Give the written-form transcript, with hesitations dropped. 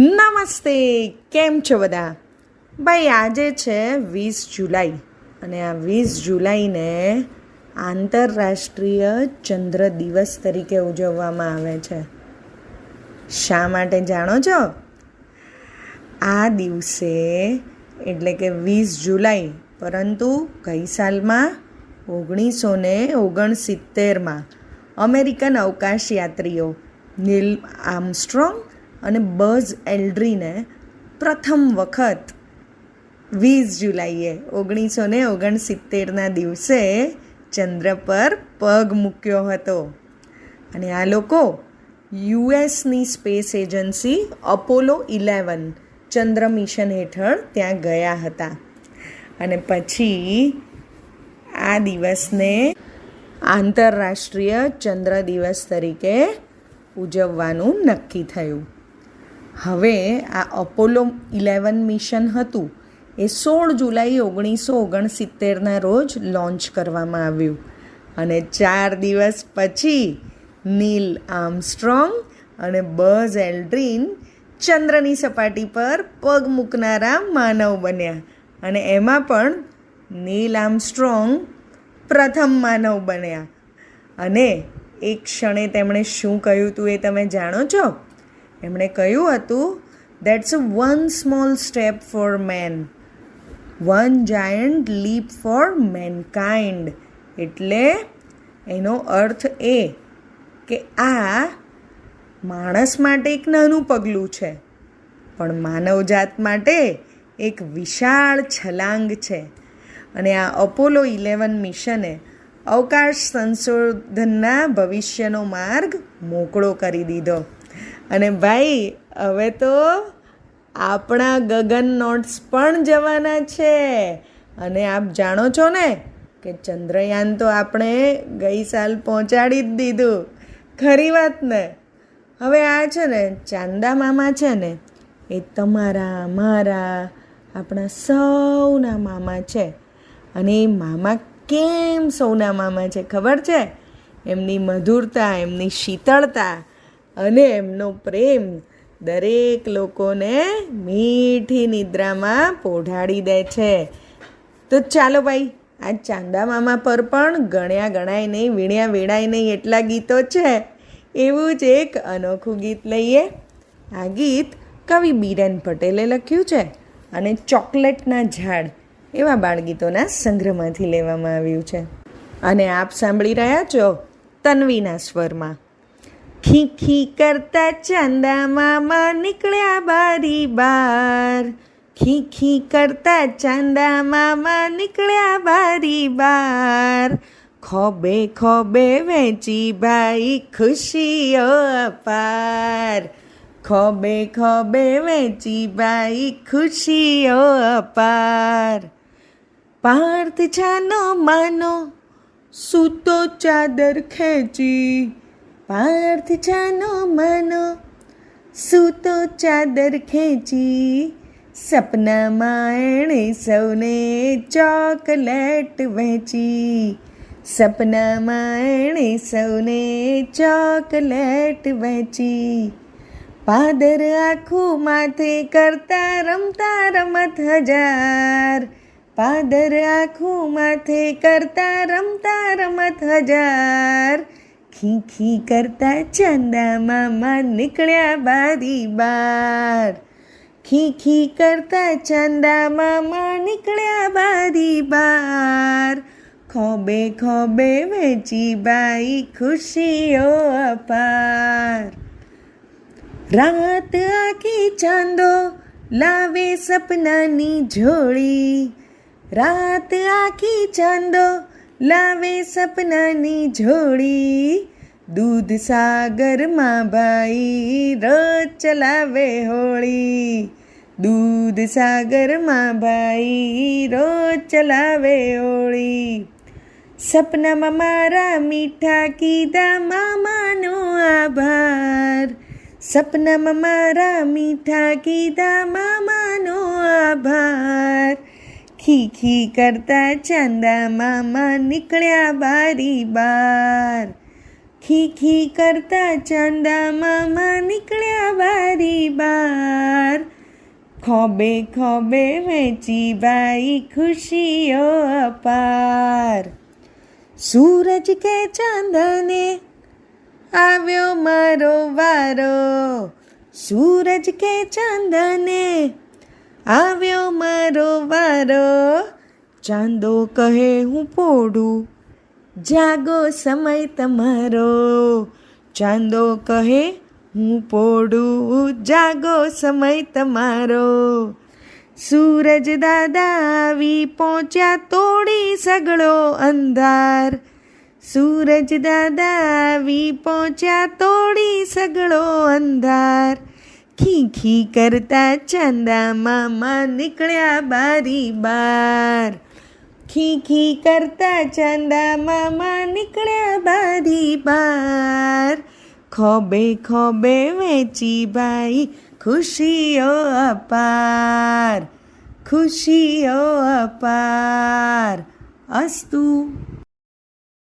નમસ્તે, કેમ છો બધા? ભાઈ આજે છે 20 જુલાઈ અને આ 20 જુલાઈને આંતરરાષ્ટ્રીય ચંદ્ર દિવસ તરીકે ઉજવવામાં આવે છે. શા માટે જાણો છો? આ દિવસે એટલે કે 20 જુલાઈ પરંતુ કઈ સાલમાં 1969માં અમેરિકન અવકાશ યાત્રીઓ નીલ આર્મસ્ટ્રોંગ અને બઝ એલ્ડ્રીને પ્રથમ વખત 20 જુલાઈએ 1969ના દિવસે ચંદ્ર પર પગ મૂક્યો હતો. અને આ લોકો યુએસની સ્પેસ એજન્સી અપોલો 11 ચંદ્ર મિશન હેઠળ ત્યાં ગયા હતા. અને પછી આ દિવસને આંતરરાષ્ટ્રીય ચંદ્ર દિવસ તરીકે ઉજવવાનું નક્કી થયું. હવે આ અપોલો 11 મિશન હતું એ 16 જુલાઈ 1969ના રોજ લોન્ચ કરવામાં આવ્યું અને 4 દિવસ પછી નીલ આર્મસ્ટ્રોંગ અને બઝ એલ્ડ્રીન ચંદ્રની સપાટી પર પગ મૂકનારા માનવ બન્યા. અને એમાં પણ નીલ આર્મસ્ટ્રોંગ પ્રથમ માનવ બન્યા. અને એક ક્ષણે તેમણે શું કહ્યું હતું એ તમે જાણો છો? એમણે કહ્યું હતું, "That's one small step for man, one giant leap for mankind." એટલે એનો અર્થ એ કે આ માણસ માટે એક નાનું પગલું છે, પણ માનવજાત માટે એક વિશાળ છલાંગ છે. અને આ અપોલો 11 મિશને અવકાશ સંશોધનના ભવિષ્યનો માર્ગ મોકળો કરી દીધો. અને ભાઈ હવે તો આપણા ગગન નોટ્સ પણ જવાના છે. અને આપ જાણો છો ને કે ચંદ્રયાન તો આપણે ગઈ સાલ પહોંચાડી જ દીધું. ખરી વાત ને? હવે આ છે ને ચાંદા મામા છે ને એ તમારા મારા આપણા સૌના મામા છે. અને એ મામા કેમ સૌના મામા છે ખબર છે? એમની મધુરતા, એમની શીતળતા અને એમનો પ્રેમ દરેક લોકોને મીઠી નિદ્રામાં પોઢાડી દે છે. તો ચાલો ભાઈ, આ ચાંદા મામા પર પણ ગણ્યા ગણાય નહીં, વીણ્યા વેણાય નહીં એટલા ગીતો છે. એવું જ એક અનોખું ગીત લઈએ. આ ગીત કવિ બીરેન પટેલે લખ્યું છે અને ચોકલેટના ઝાડ એવા બાળગીતોના સંગ્રહમાંથી લેવામાં આવ્યું છે. અને આપ સાંભળી રહ્યા છો તન્વીના સ્વરમાં. ખી ખી કરતા ચાંદા મામા નીકળ્યા બારી બાર, ખી ખી કરતા ચાંદા મામા નીકળ્યા બારી બાર, ખોબે ખોબે વેચી ભાઈ ખુશીઓ અપાર, ખોબે ખોબે વેચી ભાઈ ખુશીઓ અપાર. પાર્થ છાનો માનો સૂતો ચાદર ખેંચી, પાર્થ છાનો માનો સૂતો ચાદર ખેંચી, સપનામાં એણે સૌને ચોકલેટ વહેંચી, સપનામાં એણે સૌને ચોકલેટ વહેંચી. પાદર આખું માથે કરતા રમતા રમત હજાર, પાદર આખું માથે કરતા રમતા રમત હજાર, ખી ખી કરતા ચાંદા મામા નીકળ્યા બારી બાર, ખી ખી કરતા ચાંદા મામા નીકળ્યા બારી બાર, ખોબે ખોબે વેચી બાઈ ખુશીઓ અપાર. રાત આખી ચાંદો લાવે સપનાની જોડી, રાત આખી ચાંદો લાવે સપનાની જોડી, દૂધ સાગરમાં ભાઈ રોજ ચલાવે હોળી, દૂધ સાગરમાં ભાઈ રોજ ચલાવે હોળી. સપનામાં મારા મીઠા કીધા મામાનો આભાર, સપનામાં મારા મીઠા કીધા મામાનો આભાર, ખી ખી કરતા ચાંદા મામા નીકળ્યા બારી બાર, ખી ખી કરતા ચાંદા મામા નીકળ્યા બારી બાર. ખોબે ખોબે વેચી બાઈ ખુશીઓ અપાર. સૂરજ કે ચાંદને આવ્યો મારો વારો. સૂરજ કે ચાંદને આવ્યો મારો વારો. ચાંદો કહે હું પોઢું જાગો સમય તમારો. ચાંદો કહે હું પોઢું જાગો સમય તમારો. સૂરજ દાદા આવી પહોંચ્યા તોડી સગળો અંધાર. સૂરજ દાદા આવી પહોંચ્યા તોડી સગળો અંધાર. ખી ખી કરતા ચાંદા મામા નીકળ્યા બારી બાર. ખી ખી કરતા ચાંદા મામા નીકળ્યા બારી બાર. ખોબે ખોબે વેચી બાઈ ખુશીઓ અપાર. ખુશીઓ અપાર. અસ્તુ.